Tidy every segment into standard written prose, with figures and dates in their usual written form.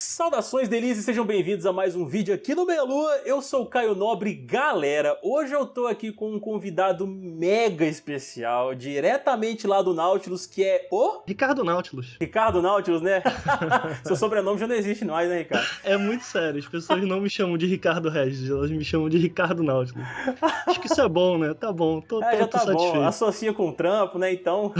Saudações delícias, sejam bem-vindos a mais um vídeo aqui no Meia-Lua. Eu sou o Caio Nobre. Galera, hoje eu tô aqui com um convidado mega especial, diretamente lá do Nautilus, que é o... Ricardo Nautilus. Ricardo Nautilus, né? Seu sobrenome já não existe mais, né, Ricardo? É muito sério, as pessoas não me chamam de Ricardo Regis, elas me chamam de Ricardo Nautilus. Acho que isso é bom, né? Tá bom, tô já tá satisfeito. Bom, associa com o trampo, né, então...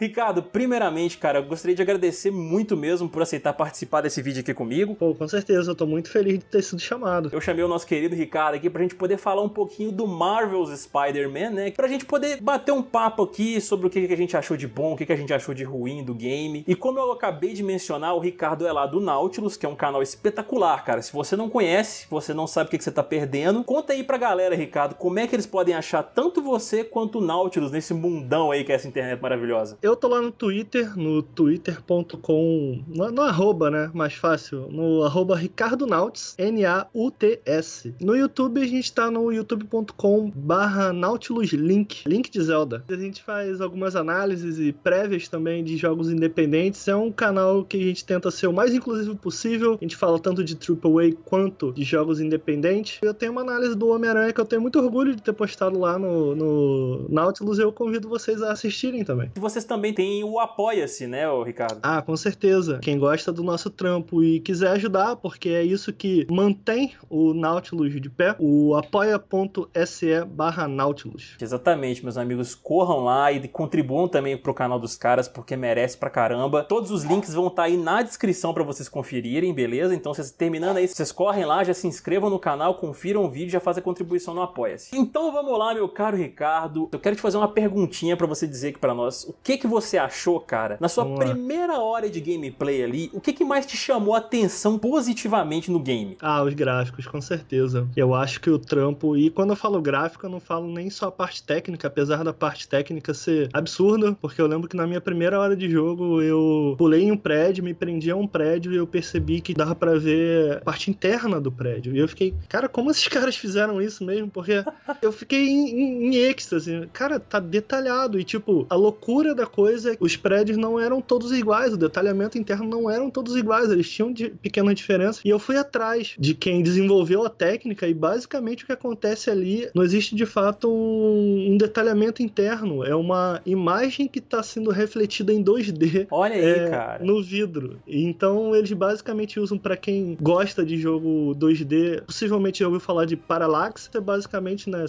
Ricardo, primeiramente, cara, eu gostaria de agradecer muito mesmo por aceitar participar desse vídeo aqui comigo. Pô, com certeza, eu tô muito feliz de ter sido chamado. Eu chamei o nosso querido Ricardo aqui pra gente poder falar um pouquinho do Marvel's Spider-Man, né? Pra gente poder bater um papo aqui sobre o que a gente achou de bom, o que a gente achou de ruim do game. E como eu acabei de mencionar, o Ricardo é lá do Nautilus, que é um canal espetacular, cara. Se você não conhece, você não sabe o que você tá perdendo, conta aí pra galera, Ricardo, como é que eles podem achar tanto você quanto o Nautilus nesse mundão aí que é essa internet maravilhosa. Eu tô lá no Twitter, no twitter.com, no arroba, né? Mais fácil, no arroba Ricardo Nauts, N-A-U-T-S. No YouTube a gente tá no youtube.com/Nautilus Link de Zelda. A gente faz algumas análises e prévias também de jogos independentes. É um canal que a gente tenta ser o mais inclusivo possível. A gente fala tanto de AAA quanto de jogos independentes. Eu tenho uma análise do Homem-Aranha que eu tenho muito orgulho de ter postado lá no Nautilus e eu convido vocês a assistirem também. E vocês também têm o Apoia-se, né, Ricardo? Ah, com certeza. Quem gosta do nosso trampo e quiser ajudar, porque é isso que mantém o Nautilus de pé, o apoia.se/Nautilus. Exatamente, meus amigos, corram lá e contribuam também pro canal dos caras, porque merece pra caramba. Todos os links vão estar aí na descrição pra vocês conferirem, beleza? Então, vocês terminando aí, vocês correm lá, já se inscrevam no canal, confiram o vídeo, já fazem a contribuição no Apoia-se. Então, vamos lá, meu caro Ricardo. Eu quero te fazer uma perguntinha pra você dizer aqui pra nós. O que você achou, cara, na sua primeira hora de gameplay ali, o que mais te chamou a atenção positivamente no game? Ah, os gráficos, com certeza. Eu acho que o trampo, e quando eu falo gráfico, eu não falo nem só a parte técnica, apesar da parte técnica ser absurda, porque eu lembro que na minha primeira hora de jogo eu pulei em um prédio, me prendi a um prédio e eu percebi que dava pra ver a parte interna do prédio. E eu fiquei, cara, como esses caras fizeram isso mesmo? Porque eu fiquei em êxtase. Cara, tá detalhado. E tipo, a loucura da coisa é que os prédios não eram todos iguais, o detalhamento interno não eram todos iguais, eles tinham pequenas diferenças. E eu fui atrás de quem desenvolveu a técnica e basicamente o que acontece ali, não existe de fato um detalhamento interno, é uma imagem que está sendo refletida em 2D. Olha aí, cara. No vidro. Então eles basicamente usam, para quem gosta de jogo 2D, possivelmente já ouviu falar de Parallax, basicamente, né,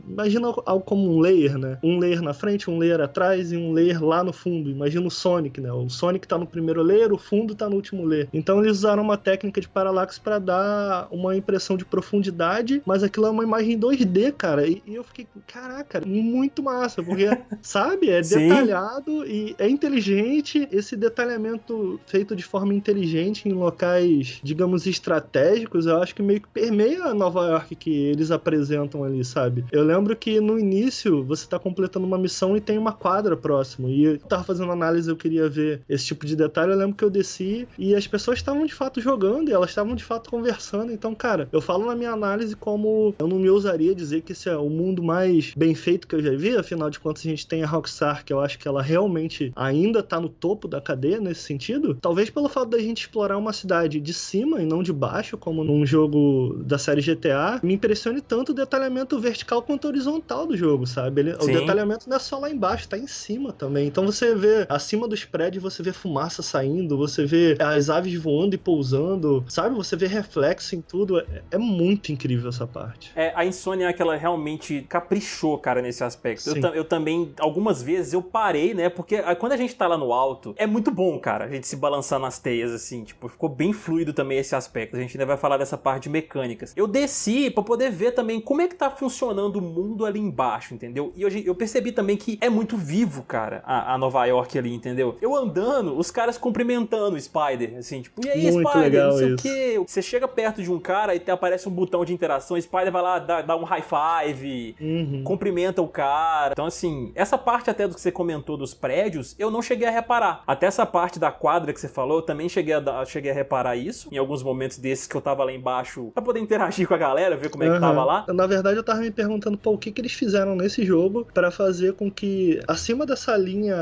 imagina algo como um layer, né? Um layer na frente, um layer atrás e um layer lá no fundo. Imagina o Sonic, né? O Sonic tá no primeiro layer, o fundo tá no último layer. Então eles usaram uma técnica de Parallax para dar uma impressão de profundidade, mas aquilo é uma imagem 2D, cara. E eu fiquei, caraca, muito massa, porque, sabe, é detalhado e é inteligente. Esse detalhamento feito de forma inteligente em locais, digamos, estratégicos, eu acho que meio que permeia a Nova York que eles apresentam ali, sabe? Eu lembro que no início você tá completando uma missão e tem uma quadra próximo, e eu tava fazendo análise, eu queria ver esse tipo de detalhe. Eu lembro que eu desci e as pessoas estavam de fato jogando e elas estavam de fato conversando. Então, cara, eu falo na minha análise como eu não me ousaria dizer que esse é o mundo mais bem feito que eu já vi, afinal de contas a gente tem a Rockstar, que eu acho que ela realmente ainda tá no topo da cadeia nesse sentido, talvez pelo fato da gente explorar uma cidade de cima e não de baixo, como num jogo da série GTA, me impressione tanto o detalhamento vertical quanto horizontal do jogo, sabe? O detalhamento não é só lá embaixo, tá em cima também. Então você vê, acima dos prédios, você vê fumaça saindo, você vê as aves voando e pousando, sabe? Você vê reflexo em tudo. É muito incrível essa parte. A Insomniac é que ela realmente caprichou, cara, nesse aspecto. Eu também, algumas vezes, eu parei, né? Porque quando a gente tá lá no alto, é muito bom, cara, a gente se balançar nas teias, assim, tipo, ficou bem fluido também esse aspecto. A gente ainda vai falar dessa parte de mecânicas. Eu desci pra poder ver também como é que tá funcionando o mundo ali embaixo, entendeu? E eu percebi também que é muito vivo, cara, a Nova York ali, entendeu? Eu andando, os caras cumprimentando o Spider, assim, tipo, e aí, muito Spider, legal, não sei isso. o quê. Você chega perto de um cara e aparece um botão de interação, o Spider vai lá, dá um high five, cumprimenta o cara. Então, assim, essa parte até do que você comentou dos prédios, eu não cheguei a reparar. Até essa parte da quadra que você falou, eu também cheguei a reparar isso, em alguns momentos desses que eu tava lá embaixo, pra poder interagir com a galera, ver como é que tava lá. Na verdade, eu tava me perguntando, pô, o que eles fizeram nesse jogo pra fazer com que, acima dessa linha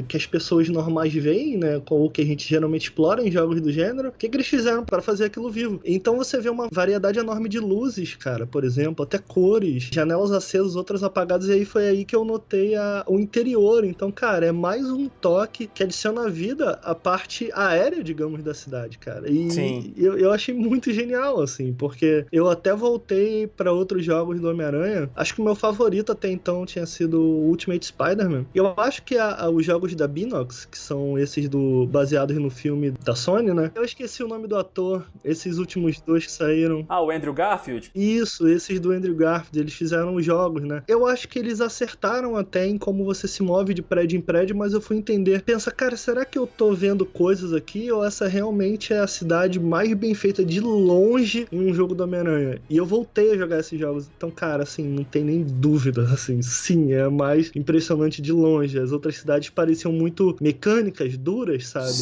que as pessoas normais veem, né, com o que a gente geralmente geralmente exploram em jogos do gênero, o que eles fizeram para fazer aquilo vivo? Então você vê uma variedade enorme de luzes, cara, por exemplo, até cores, janelas acesas, outras apagadas, e aí foi aí que eu notei o interior. Então, cara, é mais um toque que adiciona vida à parte aérea, digamos, da cidade, cara. E eu achei muito genial, assim, porque eu até voltei para outros jogos do Homem-Aranha. Acho que o meu favorito até então tinha sido o Ultimate Spider-Man. Eu acho que os jogos da Binox, que são esses baseados no filme da Sony, né? Eu esqueci o nome do ator, esses últimos dois que saíram. Ah, o Andrew Garfield? Isso, esses do Andrew Garfield, eles fizeram os jogos, né? Eu acho que eles acertaram até em como você se move de prédio em prédio, mas eu fui entender. Pensa, cara, será que eu tô vendo coisas aqui ou essa realmente é a cidade mais bem feita de longe em um jogo do Homem-Aranha? E eu voltei a jogar esses jogos. Então, cara, assim, não tem nem dúvida, assim, sim, é a mais impressionante de longe. As outras cidades pareciam muito mecânicas, duras, sabe?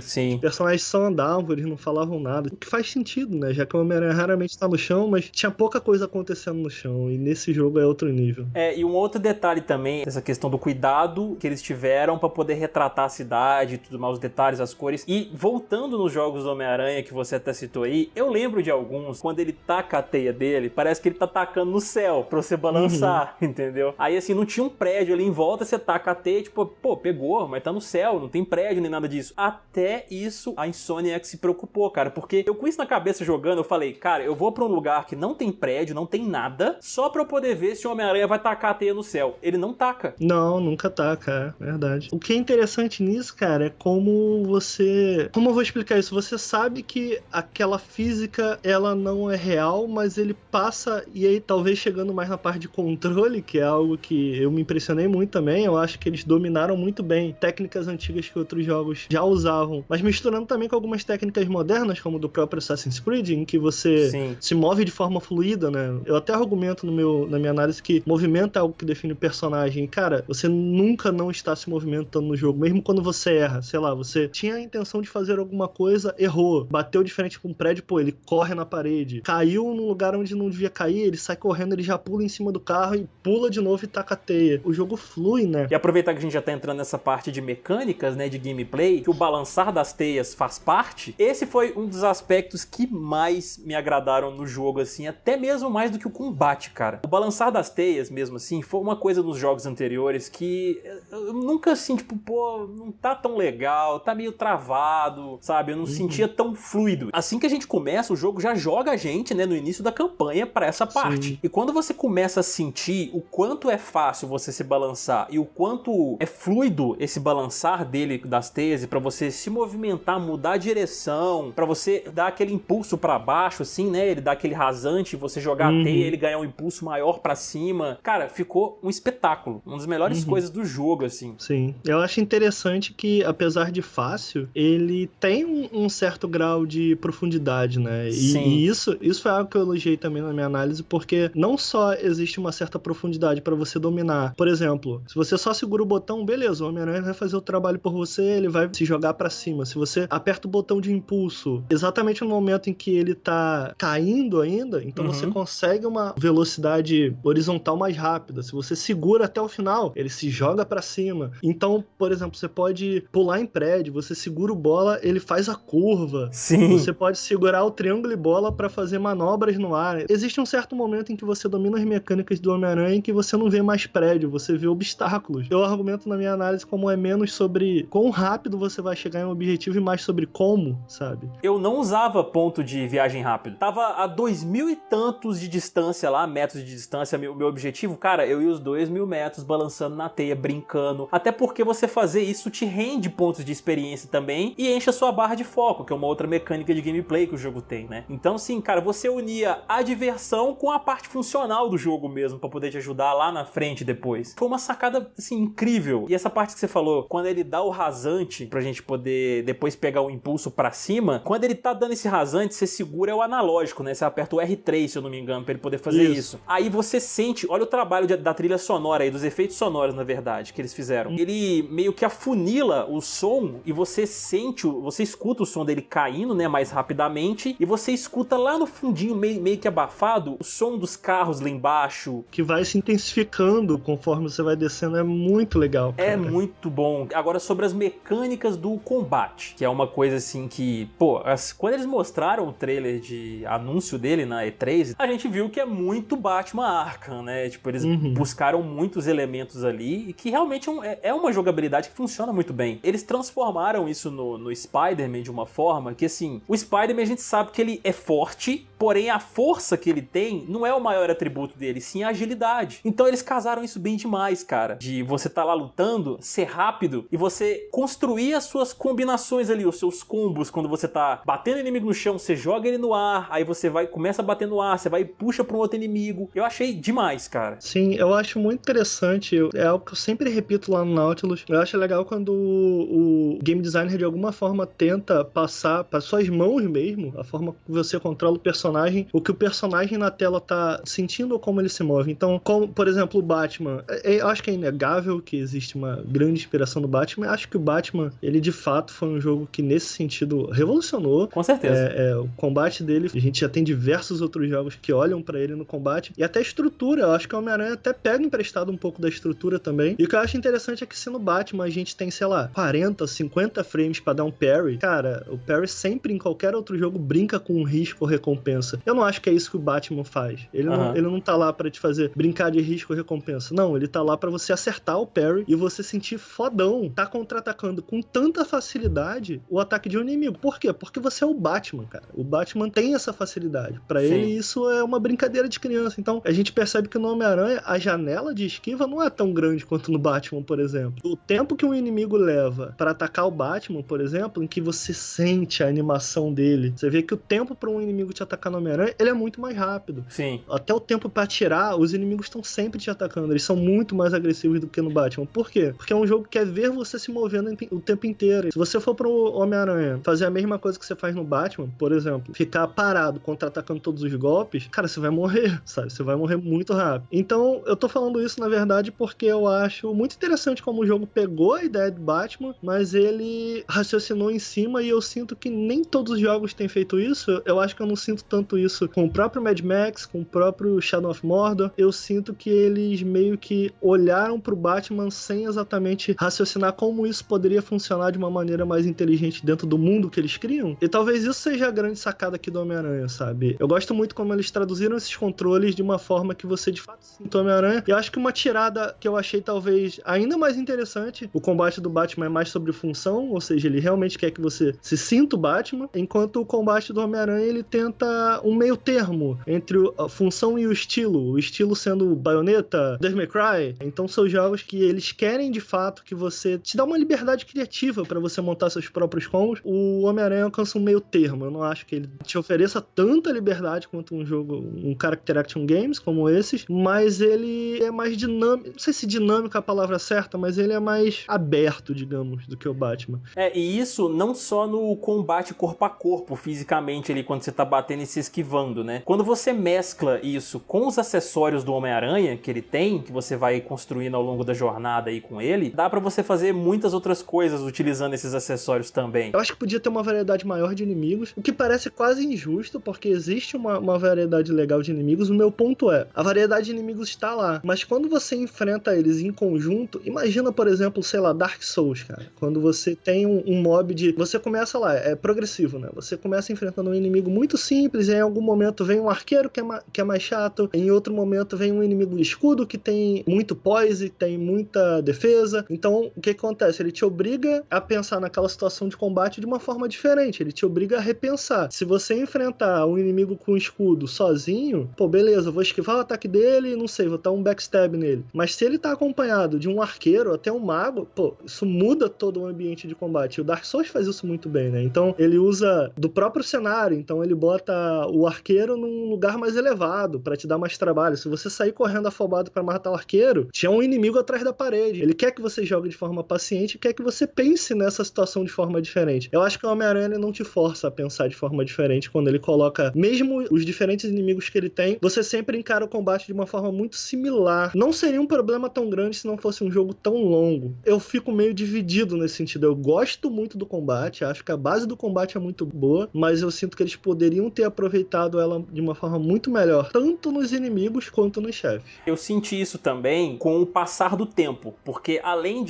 Sim. Os personagens só andavam, eles não falavam nada. O que faz sentido, né? Já que o Homem-Aranha raramente tá no chão, mas tinha pouca coisa acontecendo no chão. E nesse jogo é outro nível. E um outro detalhe também, essa questão do cuidado que eles tiveram pra poder retratar a cidade e tudo mais, os detalhes, as cores. E voltando nos jogos do Homem-Aranha, que você até citou aí, eu lembro de alguns, quando ele taca a teia dele, parece que ele tá tacando no céu pra você balançar, entendeu? Aí assim, não tinha um prédio ali em volta, você taca a teia, tipo, pô, pegou, mas tá no céu, não tem prédio nem nada disso. Até isso a Insomniac se preocupou, cara, porque eu com isso na cabeça jogando, eu falei, cara, eu vou pra um lugar que não tem prédio, não tem nada, só pra eu poder ver se o Homem-Aranha vai tacar a teia no céu. Ele não taca. Não, nunca taca, é verdade. O que é interessante nisso, cara, é como você... Como eu vou explicar isso? Você sabe que aquela física, ela não é real, mas ele passa, e aí talvez chegando mais na parte de controle, que é algo que eu me impressionei muito também, eu acho que eles dominaram muito bem técnicas antigas que outros jogos já usavam, mas misturando também com algumas técnicas modernas, como do próprio Assassin's Creed, em que você se move de forma fluida, né? Eu até argumento na minha análise que movimento é algo que define o personagem. E, cara, você nunca não está se movimentando no jogo, mesmo quando você erra. Sei lá, você tinha a intenção de fazer alguma coisa, errou, bateu de frente com um prédio, pô, ele corre na parede, caiu num lugar onde não devia cair, ele sai correndo, ele já pula em cima do carro e pula de novo e taca a teia. O jogo flui, né? E aproveitar que a gente já tá entrando nessa parte de mecânicas, né, de gameplay, que o balançar das teias faz parte, esse foi um dos aspectos que mais me agradaram no jogo, assim, até mesmo mais do que o combate, cara. O balançar das teias, mesmo assim, foi uma coisa nos jogos anteriores que eu nunca, assim, tipo, pô, não tá tão legal, tá meio travado, sabe? Eu não sentia tão fluido. Assim que a gente começa, o jogo já joga a gente, né, no início da campanha pra essa parte. Sim. E quando você começa a sentir o quanto é fácil você se balançar e o quanto é fluido esse balançar dele das teias, pra você se movimentar, mudar a direção, pra você dar aquele impulso pra baixo, assim, né? Ele dá aquele rasante, você jogar a teia, ele ganhar um impulso maior pra cima. Cara, ficou um espetáculo. Uma das melhores coisas do jogo, assim. Sim. Eu acho interessante que, apesar de fácil, ele tem um certo grau de profundidade, né? E isso foi algo que eu elogiei também na minha análise, porque não só existe uma certa profundidade pra você dominar. Por exemplo, se você só segura o botão, beleza, o Homem-Aranha vai fazer o trabalho por você, ele vai se jogar pra cima. Se você aperta o botão de impulso exatamente no momento em que ele tá caindo ainda, então você consegue uma velocidade horizontal mais rápida. Se você segura até o final, ele se joga pra cima. Então, por exemplo, você pode pular em prédio, você segura o bola, ele faz a curva. Sim. Você pode segurar o triângulo e bola pra fazer manobras no ar. Existe um certo momento em que você domina as mecânicas do Homem-Aranha em que você não vê mais prédio, você vê obstáculos. Eu argumento na minha análise como é menos sobre quão rápido você vai chegar em um objetivo e mais sobre como, sabe? Eu não usava ponto de viagem rápido. Tava a 2.000 e tantos de distância lá, metros de distância, meu objetivo, cara, eu ia os 2.000 metros balançando na teia, brincando. Até porque você fazer isso te rende pontos de experiência também e enche a sua barra de foco, que é uma outra mecânica de gameplay que o jogo tem, né? Então, sim, cara, você unia a diversão com a parte funcional do jogo mesmo, pra poder te ajudar lá na frente depois. Foi uma sacada, assim, incrível. E essa parte que você falou, quando ele dá o rasante pra gente poder depois pegar o impulso pra cima, quando ele tá dando esse rasante, você segura o analógico, né? Você aperta o R3, se eu não me engano, pra ele poder fazer isso. Aí você sente, olha o trabalho da trilha sonora aí, dos efeitos sonoros, na verdade, que eles fizeram. Ele meio que afunila o som e você sente, você escuta o som dele caindo, né, mais rapidamente, e você escuta lá no fundinho, meio que abafado, o som dos carros lá embaixo. Que vai se intensificando conforme você vai descendo, é muito legal, cara. É muito bom. Agora, sobre as mecânicas do combate combate, que é uma coisa assim que, pô, quando eles mostraram o trailer de anúncio dele na E3, a gente viu que é muito Batman Arkham, né? Tipo, eles buscaram muitos elementos ali e que realmente é uma jogabilidade que funciona muito bem. Eles transformaram isso no Spider-Man de uma forma que, assim, o Spider-Man a gente sabe que ele é forte, porém a força que ele tem não é o maior atributo dele, sim a agilidade. Então eles casaram isso bem demais, cara. De você tá lá lutando, ser rápido e você construir as suas combinações ali, os seus combos. Quando você tá batendo o inimigo no chão, você joga ele no ar, aí você começa a bater no ar, você vai e puxa pra um outro inimigo. Eu achei demais, cara. Sim, eu acho muito interessante. É algo que eu sempre repito lá no Nautilus. Eu acho legal quando o game designer de alguma forma tenta passar para suas mãos mesmo, a forma que você controla o personagem, o que o personagem na tela tá sentindo ou como ele se move. Então, como, por exemplo, o Batman, eu acho que é inegável que existe uma grande inspiração no Batman. Eu acho que o Batman, ele de fato foi um jogo que nesse sentido revolucionou. Com certeza. O combate dele, a gente já tem diversos outros jogos que olham pra ele no combate. E até a estrutura, eu acho que o Homem-Aranha até pega emprestado um pouco da estrutura também. E o que eu acho interessante é que se no Batman a gente tem, sei lá, 40, 50 frames pra dar um parry, cara, o parry sempre em qualquer outro jogo brinca com um risco ou recompensa. Eu não acho que é isso que o Batman faz. Ele não tá lá pra te fazer brincar de risco ou recompensa. Não, ele tá lá pra você acertar o parry e você sentir fodão. Tá contra-atacando com tanta facilidade o ataque de um inimigo. Por quê? Porque você é o Batman, cara. O Batman tem essa facilidade. Pra ele, isso é uma brincadeira de criança. Então, a gente percebe que no Homem-Aranha, a janela de esquiva não é tão grande quanto no Batman, por exemplo. O tempo que um inimigo leva pra atacar o Batman, por exemplo, em que você sente a animação dele, você vê que o tempo pra um inimigo te atacar no Homem-Aranha, ele é muito mais rápido. Sim. Até o tempo pra atirar, os inimigos estão sempre te atacando. Eles são muito mais agressivos do que no Batman. Por quê? Porque é um jogo que quer ver você se movendo o tempo inteiro. Se você for pro Homem-Aranha fazer a mesma coisa que você faz no Batman, por exemplo, ficar parado contra-atacando todos os golpes, cara, você vai morrer, sabe? Você vai morrer muito rápido. Então, eu tô falando isso, na verdade, porque eu acho muito interessante como o jogo pegou a ideia do Batman, mas ele raciocinou em cima e eu sinto que nem todos os jogos têm feito isso. Eu acho que eu não sinto tanto isso com o próprio Mad Max, com o próprio Shadow of Mordor. Eu sinto que eles meio que olharam pro Batman sem exatamente raciocinar como isso poderia funcionar de uma maneira mais inteligente dentro do mundo que eles criam. E talvez isso seja a grande sacada aqui do Homem-Aranha, sabe? Eu gosto muito como eles traduziram esses controles de uma forma que você de fato sinta o Homem-Aranha. E eu acho que uma tirada que eu achei talvez ainda mais interessante, o combate do Batman é mais sobre função, ou seja, ele realmente quer que você se sinta o Batman, enquanto o combate do Homem-Aranha ele tenta um meio termo entre a função e o estilo sendo Bayonetta, Devil May Cry. Então são jogos que eles querem de fato que você te dá uma liberdade criativa para você montar seus próprios combos. O Homem-Aranha alcança um meio termo. Eu não acho que ele te ofereça tanta liberdade quanto um jogo, um character action games como esses, mas ele é mais dinâmico. Não sei se dinâmico é a palavra certa, mas ele é mais aberto, digamos, do que o Batman. E isso não só no combate corpo a corpo, fisicamente ali, quando você tá batendo e se esquivando, né? Quando você mescla isso com os acessórios do Homem-Aranha que ele tem, que você vai construindo ao longo da jornada aí com ele, dá pra você fazer muitas outras coisas utilizando esses acessórios também. Eu acho que podia ter uma variedade maior de inimigos, o que parece quase injusto, porque existe uma variedade legal de inimigos. O meu ponto é, a variedade de inimigos está lá, mas quando você enfrenta eles em conjunto, imagina, por exemplo, sei lá, Dark Souls, cara. Quando você tem um mob de... Você começa lá, é progressivo, né? Você começa enfrentando um inimigo muito simples, e em algum momento vem um arqueiro que é mais chato, em outro momento vem um inimigo de escudo que tem muito poise, tem muita defesa. Então, o que acontece? Ele te obriga a pensar naquela situação de combate de uma forma diferente, ele te obriga a repensar. Se você enfrentar um inimigo com escudo sozinho, pô, beleza, vou esquivar o ataque dele, não sei, vou dar um backstab nele. Mas se ele tá acompanhado de um arqueiro, até um mago, pô, isso muda todo o ambiente de combate. E o Dark Souls faz isso muito bem, né? Então, ele usa do próprio cenário, então ele bota o arqueiro num lugar mais elevado, pra te dar mais trabalho. Se você sair correndo afobado pra matar o arqueiro, tinha um inimigo atrás da parede. Ele quer que você jogue de forma paciente e quer que você pense nessa situação de forma diferente. Eu acho que o Homem-Aranha não te força a pensar de forma diferente quando ele coloca, mesmo os diferentes inimigos que ele tem, você sempre encara o combate de uma forma muito similar. Não seria um problema tão grande se não fosse um jogo tão longo. Eu fico meio dividido nesse sentido. Eu gosto muito do combate, acho que a base do combate é muito boa, mas eu sinto que eles poderiam ter aproveitado ela de uma forma muito melhor, tanto nos inimigos quanto nos chefes. Eu senti isso também com o passar do tempo, porque além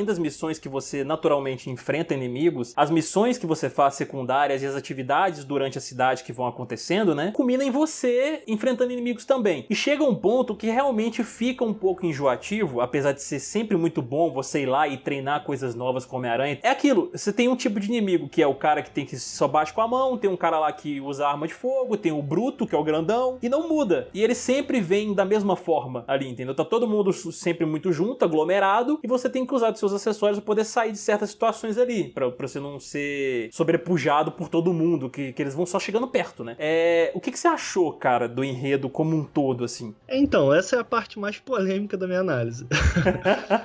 das missões que você naturalmente enfrenta inimigos, as missões que você faz secundárias e as atividades durante a cidade que vão acontecendo, né, culmina em você enfrentando inimigos também. E chega um ponto que realmente fica um pouco enjoativo, apesar de ser sempre muito bom você ir lá e treinar coisas novas com Homem-Aranha. É aquilo, você tem um tipo de inimigo que é o cara que só bate com a mão, tem um cara lá que usa arma de fogo, tem o Bruto, que é o grandão, e não muda. E ele sempre vem da mesma forma ali, entendeu? Tá todo mundo sempre muito junto, aglomerado, e você tem que usar dos seus acessórios para poder sair de certas situações ali, pra você não ser sobrepujado por todo mundo, que eles vão só chegando perto, né? O que você achou, cara, do enredo como um todo, assim? Então, essa é a parte mais polêmica da minha análise.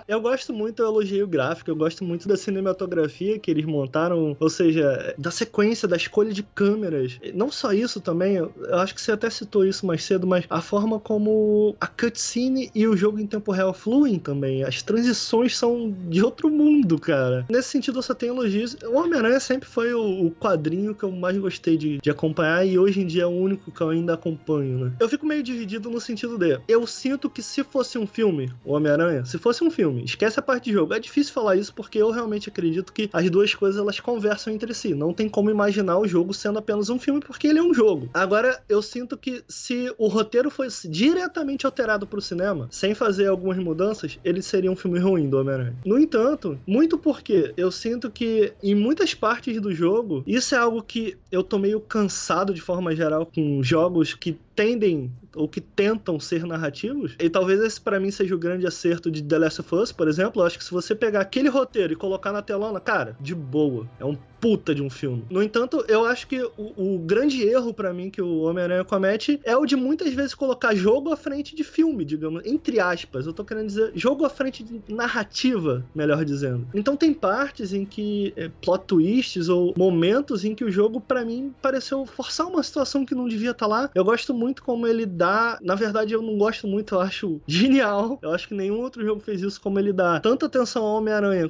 Eu gosto muito, eu elogio o gráfico, eu gosto muito da cinematografia que eles montaram, ou seja, da sequência, da escolha de câmeras. Não só isso também, eu acho que você até citou isso mais cedo, mas a forma como a cutscene e o jogo em tempo real fluem também. As transições são de outro mundo, cara. Nesse sentido, eu só tenho elogios. O Homem-Aranha sempre foi o quadrinho que eu mais gostei de acompanhar e hoje em dia é o único que eu ainda acompanho, né? Eu fico meio dividido no sentido de... Eu sinto que se fosse um filme, o Homem-Aranha, se fosse um filme, esquece a parte de jogo. É difícil falar isso porque eu realmente acredito que as duas coisas, elas conversam entre si. Não tem como imaginar o jogo sendo apenas um filme porque ele é um jogo. Agora, eu sinto que se o roteiro fosse diretamente alterado pro cinema, sem fazer algumas mudanças, ele seria um filme ruim do Homem-Aranha. No entanto, muito porque eu sinto que em muitas partes do jogo, isso é algo que eu tô meio cansado de forma geral com jogos que tendem ou que tentam ser narrativos, e talvez esse pra mim seja o grande acerto de The Last of Us, por exemplo. Eu acho que se você pegar aquele roteiro e colocar na telona, cara, de boa, é um puta de um filme. No entanto, eu acho que o grande erro pra mim que o Homem-Aranha comete é o de muitas vezes colocar jogo à frente de filme, digamos, entre aspas. Eu tô querendo dizer jogo à frente de narrativa, melhor dizendo. Então tem partes em que plot twists ou momentos em que o jogo pra mim pareceu forçar uma situação que não devia estar lá. Eu gosto muito como ele dá, na verdade eu não gosto muito, eu acho genial. Eu acho que nenhum outro jogo fez isso, como ele dá tanta atenção ao Homem-Aranha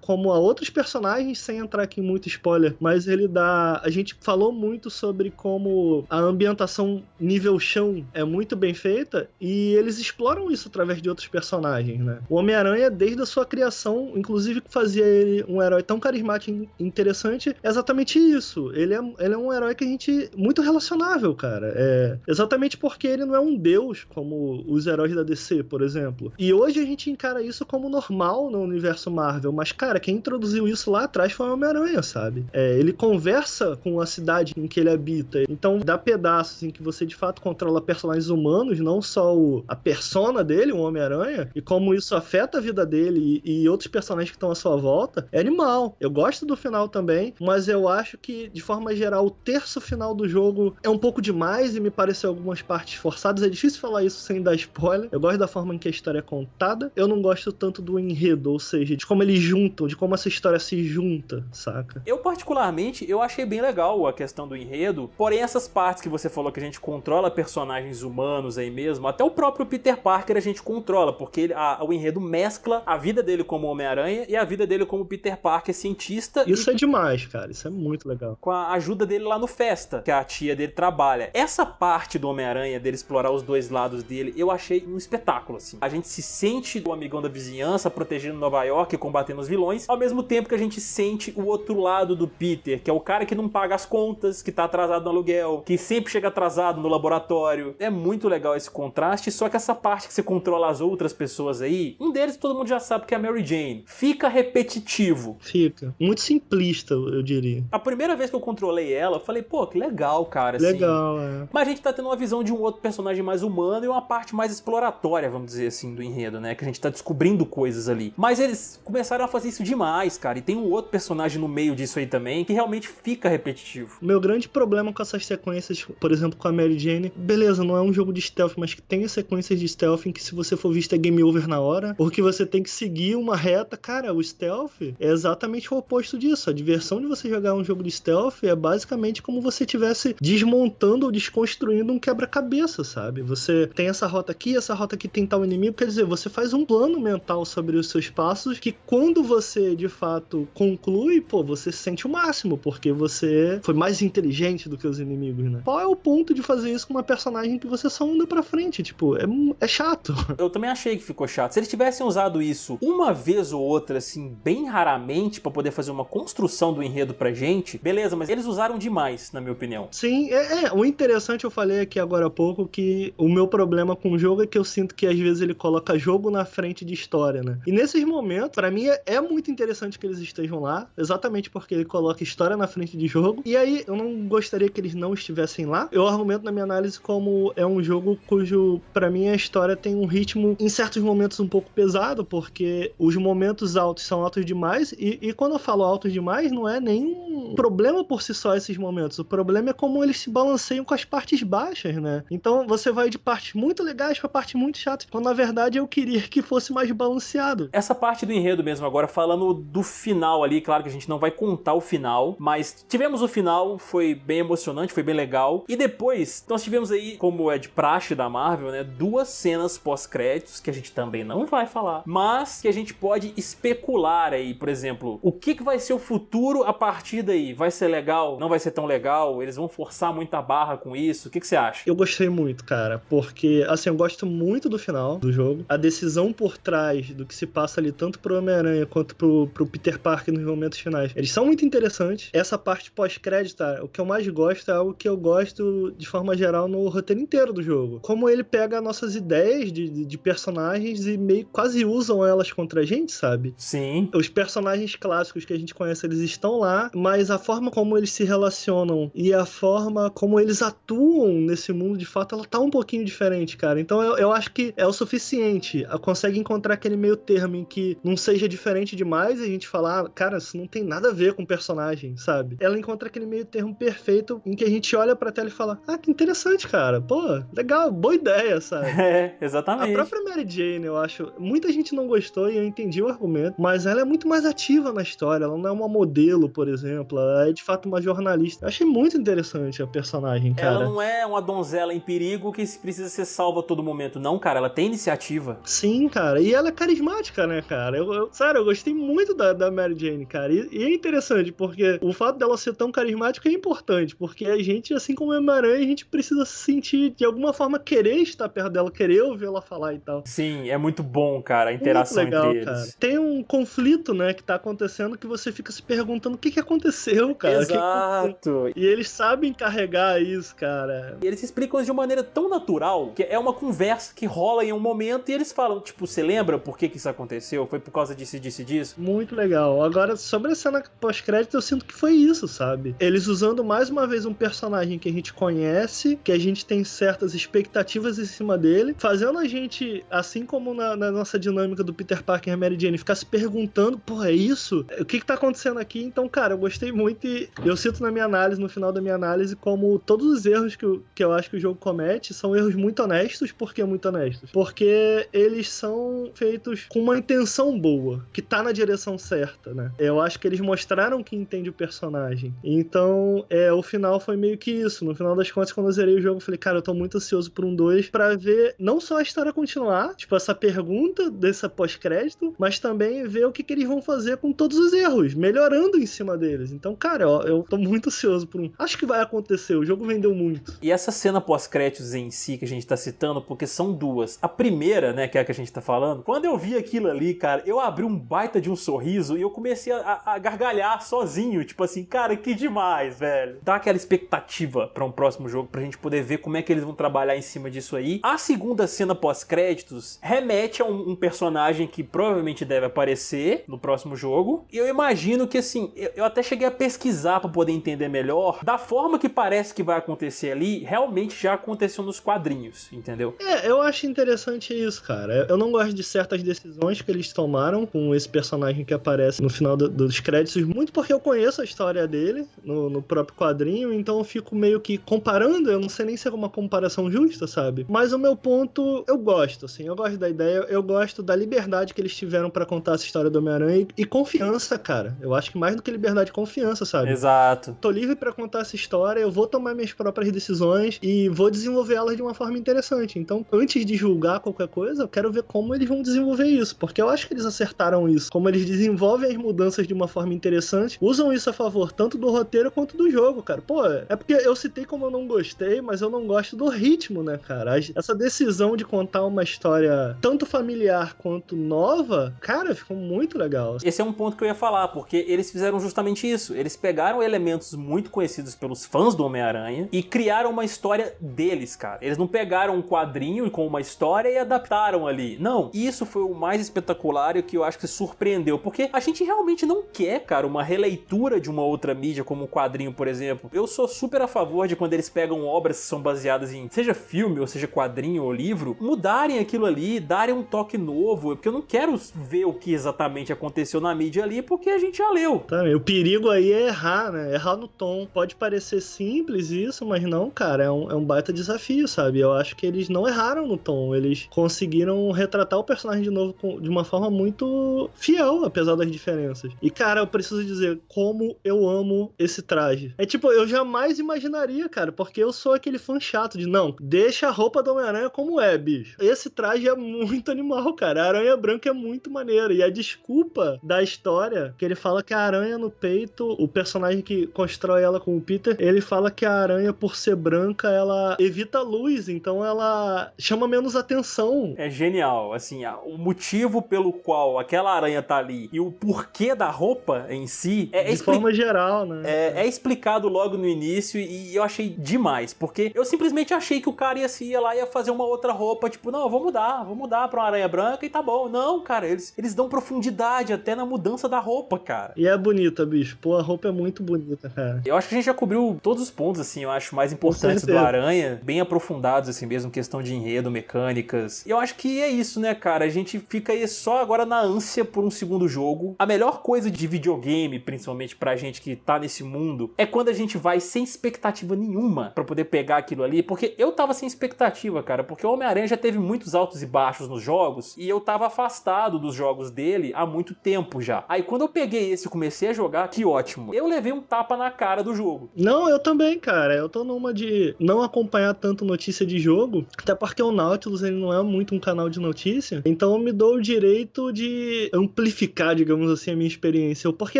como a outros personagens, sem entrar aqui em muito spoiler, mas ele dá... A gente falou muito sobre como a ambientação nível chão é muito bem feita e eles exploram isso através de outros personagens, né? O Homem-Aranha, desde a sua criação, inclusive que fazia ele um herói tão carismático e interessante, é exatamente isso. Ele é um herói que a gente... muito relacionável, cara. Exatamente porque ele não é um deus como os heróis da DC, por exemplo. E hoje a gente encara isso como normal no universo Marvel, mas, cara, quem introduziu isso lá atrás foi o Homem-Aranha, sabe? Ele conversa com a cidade em que ele habita, então dá pedaços em que você de fato controla personagens humanos, não só a persona dele, o Homem-Aranha, e como isso afeta a vida dele e outros personagens que estão à sua volta, é animal. Eu gosto do final também, mas eu acho que, de forma geral, o terço final do jogo é um pouco demais e me pareceu algumas partes forçadas. É difícil falar isso sem dar spoiler. Eu gosto da forma em que a história é contada. Eu não gosto tanto do enredo, ou seja, de como eles juntam, de como essa história se junta, saca? Eu, particularmente, eu achei bem legal a questão do enredo, porém essas partes que você falou que a gente controla personagens humanos aí mesmo, até o próprio Peter Parker a gente controla, porque o enredo mescla a vida dele como Homem-Aranha e a vida dele como Peter Parker cientista. Isso é demais, cara. Isso é muito legal. Com a ajuda dele lá no Festa, que a tia dele trabalha. Essa parte do Homem-Aranha, dele explorar os dois lados dele, eu achei um espetáculo, assim. A gente se sente o amigão da vizinhança, protegendo Nova York e combatendo os vilões, ao mesmo tempo que a gente sente o outro lado do Peter, que é o cara que não paga as contas, que tá atrasado no aluguel, que sempre chega atrasado no laboratório. É muito legal esse contraste, só que essa parte que você controla as outras pessoas aí, um deles todo mundo já sabe que é a Mary Jane. Fica repetitivo. Fica. Muito simplista, eu diria. A primeira vez que eu controlei ela, eu falei, pô, que legal, cara. Legal, assim. Mas a gente tá tendo uma visão de um outro personagem mais humano e uma parte mais exploratória, vamos dizer assim, do enredo, né? Que a gente tá descobrindo coisas ali. Mas eles começaram a fazer isso demais, cara. E tem um outro personagem no meio disso aí também, que realmente fica repetitivo. Meu grande problema com essas sequências, por exemplo, com a Mary Jane, beleza, não é um jogo de stealth, mas que tem sequências de stealth em que se você for visto é game over na hora, porque você tem que seguir uma reta. Cara, o stealth é exatamente o oposto disso. A diversão de você jogar um jogo de stealth é basicamente como você estivesse desmontando ou desconstruindo construindo um quebra-cabeça, sabe? Você tem essa rota aqui tem tal inimigo, quer dizer, você faz um plano mental sobre os seus passos que quando você, de fato, conclui, pô, você se sente o máximo, porque você foi mais inteligente do que os inimigos, né? Qual é o ponto de fazer isso com uma personagem que você só anda pra frente? Tipo, é chato. Eu também achei que ficou chato. Se eles tivessem usado isso uma vez ou outra, assim, bem raramente, pra poder fazer uma construção do enredo pra gente, beleza, mas eles usaram demais, na minha opinião. Sim, o interessante, eu falei aqui agora há pouco, que o meu problema com o jogo é que eu sinto que às vezes ele coloca jogo na frente de história, né? E nesses momentos, pra mim, é muito interessante que eles estejam lá, exatamente porque ele coloca história na frente de jogo. E aí, eu não gostaria que eles não estivessem lá. Eu argumento na minha análise como é um jogo cujo, pra mim, a história tem um ritmo, em certos momentos, um pouco pesado, porque os momentos altos são altos demais, e quando eu falo altos demais, não é nenhum problema por si só esses momentos. O problema é como eles se balanceiam com as partes baixas, né? Então, você vai de partes muito legais pra partes muito chatas, quando na verdade eu queria que fosse mais balanceado. Essa parte do enredo mesmo, agora falando do final ali, claro que a gente não vai contar o final, mas tivemos o final, foi bem emocionante, foi bem legal, e depois nós tivemos aí, como é de praxe da Marvel, né, 2 cenas pós-créditos, que a gente também não vai falar, mas que a gente pode especular aí, por exemplo, o que vai ser o futuro a partir daí? Vai ser legal? Não vai ser tão legal? Eles vão forçar muita barra com isso? O que você acha? Eu gostei muito, cara, porque, assim, eu gosto muito do final do jogo. A decisão por trás do que se passa ali, tanto pro Homem-Aranha quanto pro Peter Parker nos momentos finais, eles são muito interessantes. Essa parte pós-crédito, o que eu mais gosto é algo que eu gosto, de forma geral, no roteiro inteiro do jogo. Como ele pega nossas ideias de personagens e meio quase usam elas contra a gente, sabe? Sim. Os personagens clássicos que a gente conhece, eles estão lá, mas a forma como eles se relacionam e a forma como eles atuam nesse mundo, de fato, ela tá um pouquinho diferente, cara. Então eu acho que é o suficiente. Consegue encontrar aquele meio termo em que não seja diferente demais e a gente falar, cara, isso não tem nada a ver com o personagem, sabe? Ela encontra aquele meio termo perfeito em que a gente olha pra tela e fala, que interessante, cara. Pô, legal, boa ideia, sabe? É, exatamente. A própria Mary Jane, eu acho, muita gente não gostou e eu entendi o argumento, mas ela é muito mais ativa na história, ela não é uma modelo, por exemplo, ela é de fato uma jornalista. Eu achei muito interessante a personagem, cara. Ela não é uma donzela em perigo que precisa ser salva a todo momento, não, cara, ela tem iniciativa. Sim, cara, e ela é carismática, né, cara? Sério, eu gostei muito da Mary Jane, cara, e é interessante, porque o fato dela ser tão carismática é importante, porque a gente, assim como a Homem-Aranha, a gente precisa se sentir, de alguma forma, querer estar perto dela, querer ouvir ela falar e tal. Sim, é muito bom, cara, a interação muito legal, entre eles. Cara. Tem um conflito, né, que tá acontecendo que você fica se perguntando o que aconteceu, cara. Exato. E eles sabem carregar isso, cara. E eles explicam isso de uma maneira tão natural, que é uma conversa que rola em um momento e eles falam, tipo, você lembra por que isso aconteceu? Foi por causa disso, disso e disso? Muito legal. Agora, sobre a cena pós-crédito, eu sinto que foi isso, sabe? Eles usando mais uma vez um personagem que a gente conhece, que a gente tem certas expectativas em cima dele, fazendo a gente, assim como na nossa dinâmica do Peter Parker e a Mary Jane, ficar se perguntando, pô, é isso? O que tá acontecendo aqui? Então, cara, eu gostei muito e eu sinto na minha análise, no final da minha análise, como todos os erros que eu acho que o jogo comete são erros muito honestos. Por que muito honestos? Porque eles são feitos com uma intenção boa, que tá na direção certa, né? Eu acho que eles mostraram que entende o personagem. Então, o final foi meio que isso. No final das contas, quando eu zerei o jogo, eu falei, cara, eu tô muito ansioso por um 2 pra ver não só a história continuar, tipo, essa pergunta dessa pós-crédito, mas também ver o que eles vão fazer com todos os erros, melhorando em cima deles. Então, cara, eu tô muito ansioso por um. Acho que vai acontecer, o jogo vendeu muito. E essa cena pós-créditos em si que a gente tá citando, porque são duas. A primeira, né, que é a que a gente tá falando, quando eu vi aquilo ali, cara, eu abri um baita de um sorriso e eu comecei a gargalhar sozinho, tipo assim, cara, que demais, velho. Dá aquela expectativa pra um próximo jogo, pra gente poder ver como é que eles vão trabalhar em cima disso aí. A segunda cena pós-créditos remete a um personagem que provavelmente deve aparecer no próximo jogo. E eu imagino que, assim, eu até cheguei a pesquisar pra poder entender melhor. Da forma que parece que vai acontecer ali, realmente já aconteceu nos quadrinhos, entendeu? Eu acho interessante isso, cara. Eu não gosto de certas decisões que eles tomaram com esse personagem que aparece no final dos créditos, muito porque eu conheço a história dele no próprio quadrinho, então eu fico meio que comparando, eu não sei nem se é uma comparação justa, sabe? Mas o meu ponto, eu gosto, assim, eu gosto da ideia, eu gosto da liberdade que eles tiveram pra contar essa história do Homem-Aranha e confiança, cara. Eu acho que mais do que liberdade, confiança, sabe? Exato. Tô livre pra contar essa história, eu vou tomar minhas próprias decisões questões e vou desenvolver elas de uma forma interessante. Então, antes de julgar qualquer coisa, eu quero ver como eles vão desenvolver isso, porque eu acho que eles acertaram isso. Como eles desenvolvem as mudanças de uma forma interessante, usam isso a favor tanto do roteiro quanto do jogo, cara. Pô, é porque eu citei como eu não gostei, mas eu não gosto do ritmo, né, cara? Essa decisão de contar uma história tanto familiar quanto nova, cara, ficou muito legal. Esse é um ponto que eu ia falar, porque eles fizeram justamente isso. Eles pegaram elementos muito conhecidos pelos fãs do Homem-Aranha e criaram uma história deles, cara. Eles não pegaram um quadrinho com uma história e adaptaram ali. Não, isso foi o mais espetacular e o que eu acho que surpreendeu, porque a gente realmente não quer, cara, uma releitura de uma outra mídia, como um quadrinho, por exemplo. Eu sou super a favor de quando eles pegam obras que são baseadas em, seja filme, ou seja quadrinho ou livro, mudarem aquilo ali, darem um toque novo, porque eu não quero ver o que exatamente aconteceu na mídia ali, porque a gente já leu. Tá, o perigo aí é errar, né? Errar no tom. Pode parecer simples isso, mas não, cara, é um baita desafio, sabe? Eu acho que eles não erraram no tom, eles conseguiram retratar o personagem de novo de uma forma muito fiel, apesar das diferenças. E, cara, eu preciso dizer, como eu amo esse traje. É tipo, eu jamais imaginaria, cara, porque eu sou aquele fã chato de, não, deixa a roupa do Homem-Aranha como é, bicho. Esse traje é muito animal, cara. A aranha branca é muito maneira. E a desculpa da história, que ele fala que a aranha no peito, o personagem que constrói ela com o Peter, ele fala que a aranha, por ser branca, ela evita a luz, então ela chama menos atenção. É genial, assim, o motivo pelo qual aquela aranha tá ali e o porquê da roupa em si de forma geral, né? É explicado logo no início e eu achei demais, porque eu simplesmente achei que o cara ia lá e ia fazer uma outra roupa, tipo, não, vou mudar pra uma aranha branca e tá bom. Não, cara, eles dão profundidade até na mudança da roupa, cara. E é bonita, bicho. Pô, a roupa é muito bonita, cara. Eu acho que a gente já cobriu todos os pontos, assim, eu acho mais importantes do Aranha, bem aprofundados, assim mesmo, questão de enredo, mecânicas. E eu acho que é isso, né, cara? A gente fica aí só agora na ânsia por um segundo jogo. A melhor coisa de videogame, principalmente pra gente que tá nesse mundo, é quando a gente vai sem expectativa nenhuma pra poder pegar aquilo ali, porque eu tava sem expectativa, cara, porque o Homem-Aranha já teve muitos altos e baixos nos jogos, e eu tava afastado dos jogos dele há muito tempo já. Aí quando eu peguei esse e comecei a jogar, que ótimo. Eu levei um tapa na cara do jogo. Não, eu também, cara. Eu tô numa de não acompanhar tanto notícia de jogo, até porque o Nautilus, ele não é muito um canal de notícia, então eu me dou o direito de amplificar, digamos assim, a minha experiência. Porque,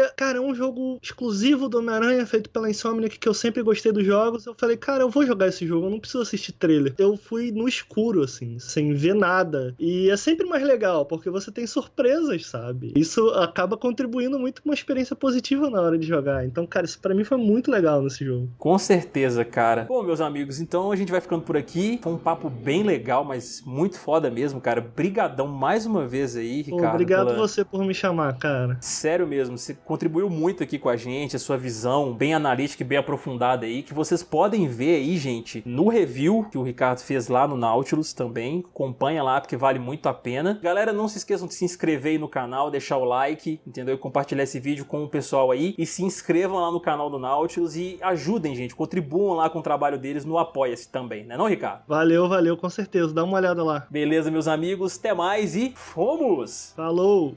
cara, é um jogo exclusivo do Homem-Aranha, feito pela Insomniac, que eu sempre gostei dos jogos. Eu falei, cara, eu vou jogar esse jogo, eu não preciso assistir trailer. Eu fui no escuro, assim, sem ver nada. E é sempre mais legal, porque você tem surpresas, sabe? Isso acaba contribuindo muito com uma experiência positiva na hora de jogar. Então, cara, isso pra mim foi muito legal nesse jogo. Com certeza, cara. Bom, meus amigos, então a gente vai ficando por aqui. Foi um papo bem legal, mas muito foda mesmo, cara. Brigadão mais uma vez aí, Ricardo. Obrigado você por me chamar, cara. Sério mesmo, você contribuiu muito aqui com a gente, a sua visão bem analítica e bem aprofundada aí, que vocês podem ver aí, gente, no review que o Ricardo fez lá no Nautilus também. Acompanha lá, porque vale muito a pena. Galera, não se esqueçam de se inscrever aí no canal, deixar o like, entendeu? E compartilhar esse vídeo com o pessoal aí. E se inscrevam lá no canal do Nautilus e ajudem, gente. Contribuam lá com o trabalho deles no Apoia-se também, né não, Ricardo? Valeu, com certeza. Dá uma olhada lá. Beleza, meus amigos. Até mais e fomos! Falou!